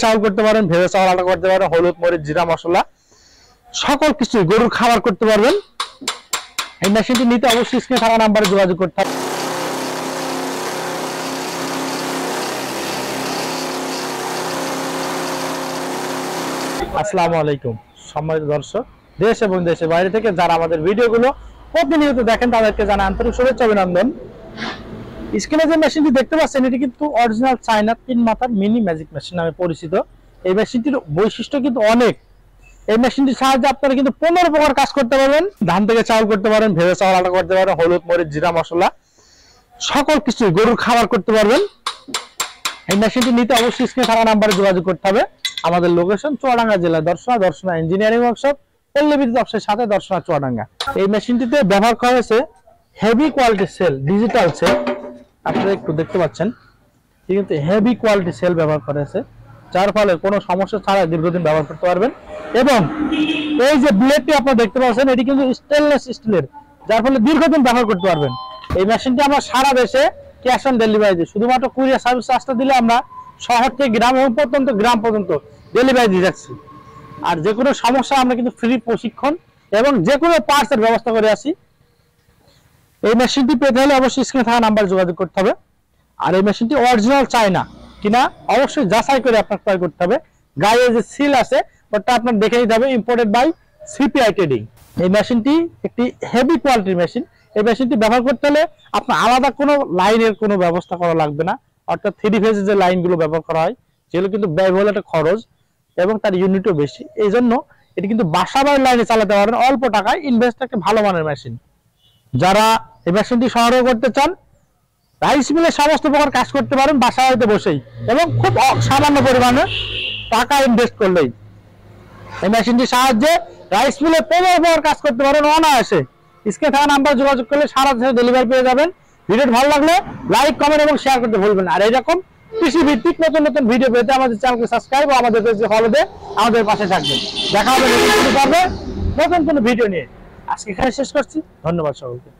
চাউল করতে পারেন, ভেজা চাউল আটা করতে পারেন, হলুদ মরিচ জিরা মশলা সকল কিছু গরুর খাবার করতে পারবেন। এই মেশিনটি নিতে অবশ্যই স্ক্রিনে থাকা নাম্বারে যোগাযোগ করতে হবে। আসসালামু আলাইকুম সম্মানিত দর্শক, দেশ এবং দেশের বাইরে থেকে যারা আমাদের ভিডিওগুলো প্রতিনিয়ত দেখেন তাদেরকে জানাই আন্তরিক শুভেচ্ছা অভিনন্দন। স্ক্রিনে যে মেশিনটি দেখতে পাচ্ছেন এটি কিন্তু অরিজিনাল চায়না 3 মাথার মিনি ম্যাজিক মেশিন নামে পরিচিত। এই মেশিনটির বৈশিষ্ট্য কিন্তু অনেক। এই মেশিনটির সাহায্যে আপনারা কিন্তু 15 প্রকার কাজ করতে পারবেন। ধান থেকে চাউল করতে পারেন, ভেজা চাউল আটা করতে পারেন, হলুদ মরিচ জিরা মশলা সকল কিছু গরুর খাবার করতে পারবেন। এই মেশিনটি নিতে অবশ্যই স্ক্রিনে থাকা নাম্বারে যোগাযোগ করতে হবে। আমাদের লোকেশন চুয়াডাঙ্গা জেলা দর্শনা ইঞ্জিনিয়ারিং ওয়ার্কশপ, পল্লী বিদ্যুৎ অফিসের সাথে দর্শনা চুয়াডাঙ্গা। এই মেশিনটিতে ব্যবহার করা হয়েছে heavy quality cell, digital cell. আপনারা একটু দেখতে পাচ্ছেন কিন্তু হেভি কোয়ালিটি সেল ব্যবহার করা হয়েছে, যার ফলে কোনো সমস্যা ছাড়া দীর্ঘদিন ব্যবহার করতে পারবেন। এবং এই যে ব্লেডটি আপনারা দেখতে পাচ্ছেন এটি কিন্তু স্টেনলেস স্টিলের, যার ফলে দীর্ঘদিন ব্যবহার করতে পারবেন। এই মেশিনটি আমরা সারা দেশে ক্যাশ অন ডেলিভারি দিই, শুধুমাত্র কুরিয়ার সার্ভিস চার্জটা দিলে আমরা শহর থেকে গ্রাম এবং প্রত্যন্ত গ্রাম পর্যন্ত ডেলিভারি দিয়ে যাচ্ছি। আর যে কোনো সমস্যা আমরা কিন্তু ফ্রি প্রশিক্ষণ এবং যে কোনো পার্টসের ব্যবস্থা করে আসি। এই মেশিনটি পেতে হলে অবশ্যই স্ক্রিনে থাকা নাম্বার যোগাযোগ করতে হবে। আর এই মেশিনটি অরিজিনাল চায়না কিনা অবশ্যই যাচাই করে আপনার ক্রয় করতে হবে। গায়ে যে সিল আছে ওটা আপনার দেখে নিতে হবে, ইম্পোর্টেড বাই সিপিআই ট্রেডিং। এই মেশিনটি একটি হেভি কোয়ালিটির মেশিন। এই মেশিনটি ব্যবহার করতে হলে আপনার আলাদা কোনো লাইনের কোনো ব্যবস্থা করা লাগবে না, অর্থাৎ 3 ফেজের যে লাইনগুলো ব্যবহার করা হয় যেগুলো কিন্তু ব্যয়বহুল একটা খরচ এবং তার ইউনিটও বেশি। এই জন্য এটি কিন্তু বাসাবাড়ির লাইনে চালাতে পারেন অল্প টাকায়, ইনভেস্ট একটা ভালো মানের মেশিন। যারা এই মেশিনটি সংগ্রহ করতে চান রাইস মিলে সমস্ত প্রকার কাজ করতে পারেন বাসা বাড়িতে বসেই এবং খুব সামান্য পরিমাণে টাকা ইনভেস্ট করলেই। এই মেশিনটির সাহায্যে রাইস মিলে 15 প্রকার কাজ করতে পারেন অনায়াসে। স্ক্রিনে থাকা নাম্বার যোগাযোগ করলে সারা দেশে ডেলিভারি পেয়ে যাবেন। ভিডিওটি ভালো লাগলে লাইক কমেন্ট এবং শেয়ার করতে ভুলবেন না। আর এরকম কৃষি ভিত্তিক নতুন নতুন ভিডিও পেতে আমাদের চ্যানেলকে সাবস্ক্রাইব ও আমাদের পেজে ফলো দিয়ে আমাদের পাশে থাকবেন। দেখা হবে নতুন কোনো ভিডিও নিয়ে। আজকে এখানে শেষ করছি, ধন্যবাদ সকলকে।